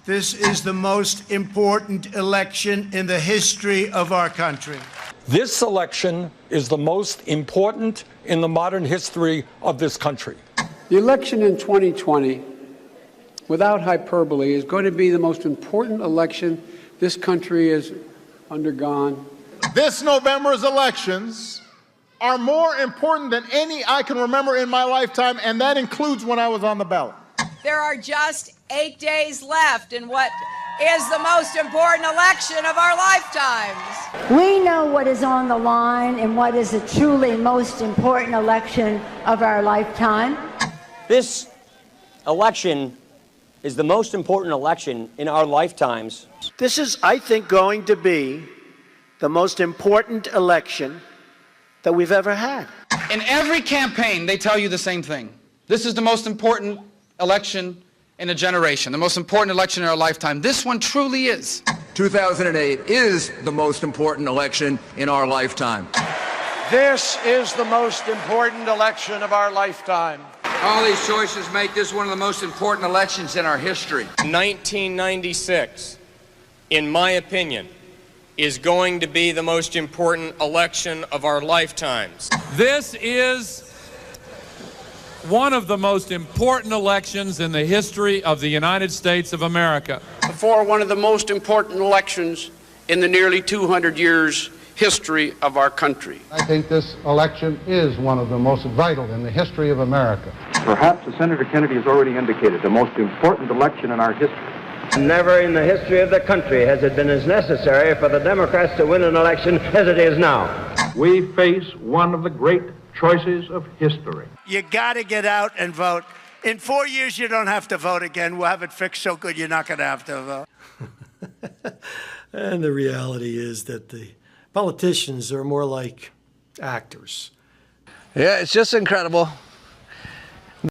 This is the most important election in the history of our country. This election is the most important in the modern history of this country. The election in 2020, without hyperbole, is going to be the most important election this country has undergone. This November's elections are more important than any I can remember in my lifetime, and that includes when I was on the ballot. There are just 8 days left in what is the most important election of our lifetimes. We know what is on the line and what is a truly most important election of our lifetime. This election is the most important election in our lifetimes. This is, I think, going to be the most important election that we've ever had. In every campaign, they tell you the same thing. This is the most important election in a generation, the most important election in our lifetime. This one truly is. 2008 is the most important election in our lifetime. This is the most important election of our lifetime. All these choices make this one of the most important elections in our history. 1996, in my opinion, is going to be the most important election of our lifetimes. This is one of the most important elections in the history of the United States of America. For one of the most important elections in the nearly 200 years history of our country. I think this election is one of the most vital in the history of America. Perhaps, as Senator Kennedy has already indicated, the most important election in our history. Never in the history of the country has it been as necessary for the Democrats to win an election as it is now. We face one of the great choices of history. You got to get out and vote. In 4 years, you don't have to vote again. We'll have it fixed so good you're not going to have to vote. And the reality is that the politicians are more like actors. Yeah, it's just incredible.